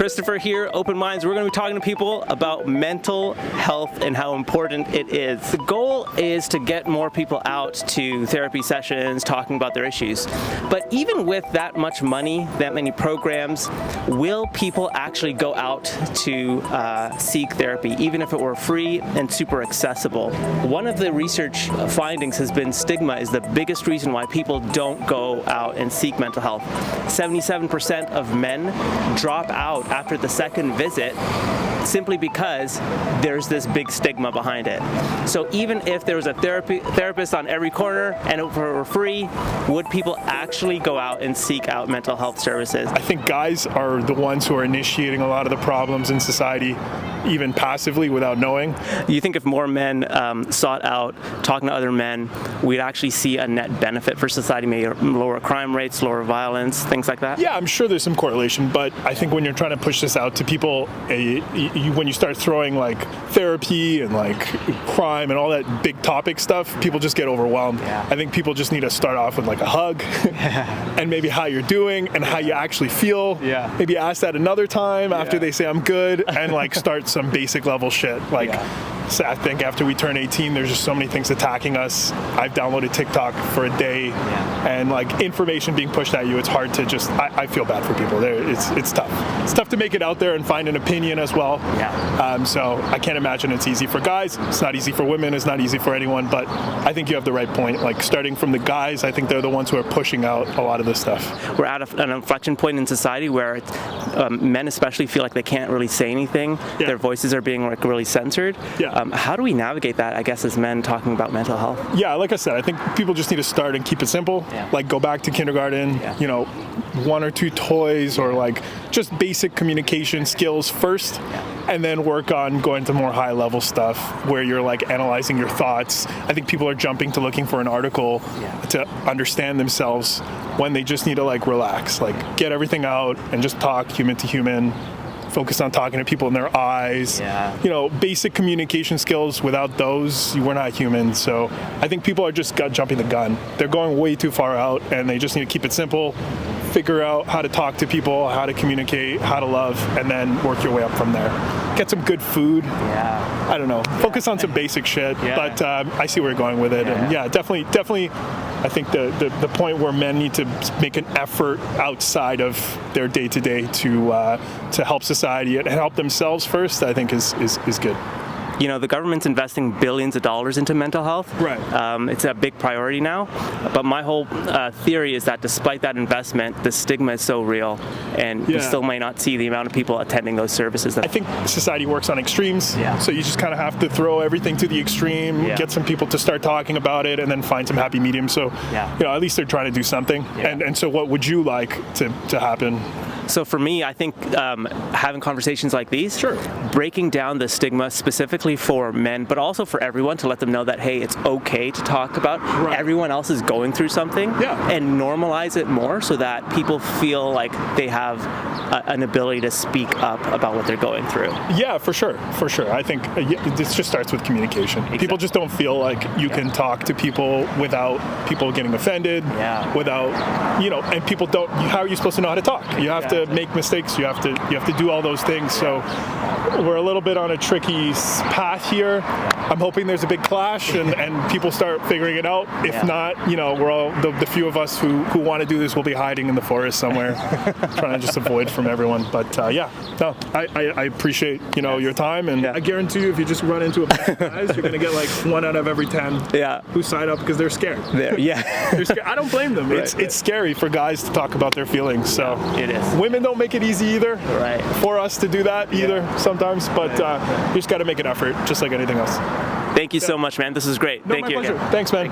Christopher here, Open Minds. We're going to be talking to people about mental health and how important it is. The goal is to get more people out to therapy sessions, talking about their issues. But even with that much money, that many programs, will people actually go out to seek therapy, even if it were free and super accessible? One of the research findings has been stigma is the biggest reason why people don't go out and seek mental health. 77% of men drop out after the second visit simply because there's this big stigma behind it. So even if there was a therapist on every corner and it were free, would people actually go out and seek out mental health services? I think guys are the ones who are initiating a lot of the problems in society, even passively without knowing. You think if more men sought out talking to other men, we'd actually see a net benefit for society, maybe lower crime rates, lower violence, things like that? Yeah, I'm sure there's some correlation, but I think when you're trying to push this out to people, when you start throwing like therapy and like crime and all that big topic stuff, people just get overwhelmed. Yeah. I think people just need to start off with like a hug and maybe how you're doing and how you actually feel. Yeah. Maybe ask that another time after they say I'm good, and like start some basic level shit. Like, so I think after we turn 18, there's just so many things attacking us. I've downloaded TikTok for a day, and like information being pushed at you, it's hard to just, I feel bad for people. It's tough. It's tough to make it out there and find an opinion as well. So I can't imagine it's easy for guys. It's not easy for women. It's not easy for anyone, but I think you have the right point. Like starting from the guys, I think they're the ones who are pushing out a lot of this stuff. We're at an inflection point in society where men especially feel like they can't really say anything. Their voices are being like really censored. How do we navigate that, I guess, as men talking about mental health? Yeah, like I said, I think people just need to start and keep it simple. Like go back to kindergarten, you know, 1 or 2 toys, or like just basic communication skills first, and then work on going to more high level stuff where you're like analyzing your thoughts. I think people are jumping to looking for an article to understand themselves when they just need to like relax, like get everything out and just talk human to human. Focus on talking to people in their eyes. You know, basic communication skills. Without those, we're not human. So I think people are just jumping the gun. They're going way too far out, and they just need to keep it simple, figure out how to talk to people, how to communicate, how to love, and then work your way up from there. Get some good food. I don't know. Focus on some basic shit, but I see where you're going with it. And definitely, I think the point where men need to make an effort outside of their day-to-day to help society and help themselves first, I think is good. You know, the government's investing billions of dollars into mental health. It's a big priority now. But my whole theory is that despite that investment, the stigma is so real, and we still may not see the amount of people attending those services. I think society works on extremes. So you just kind of have to throw everything to the extreme, get some people to start talking about it, and then find some happy medium. So, you know, at least they're trying to do something. And so what would you like to happen? So for me, I think having conversations like these, breaking down the stigma specifically for men, but also for everyone, to let them know that, hey, it's okay to talk about everyone else is going through something, and normalize it more so that people feel like they have an ability to speak up about what they're going through. Yeah, for sure. I think this just starts with communication. People just don't feel like you can talk to people without people getting offended, without, you know, and people don't, how are you supposed to know how to talk? You have to make mistakes, you have to do all those things. So we're a little bit on a tricky path here. I'm hoping there's a big clash and people start figuring it out. If not, you know, we're all the few of us who want to do this will be hiding in the forest somewhere, trying to just avoid from everyone. But I appreciate, you know, your time, and I guarantee you, if you just run into a bunch of guys, you're gonna get like 1 out of every 10 who sign up because they're scared. They're scared. I don't blame them. It's scary for guys to talk about their feelings. So it is. Women don't make it easy either for us to do that either sometimes, but you just got to make an effort, just like anything else. Thank you so much, man. This is great. Thank you pleasure. again. Thanks, man.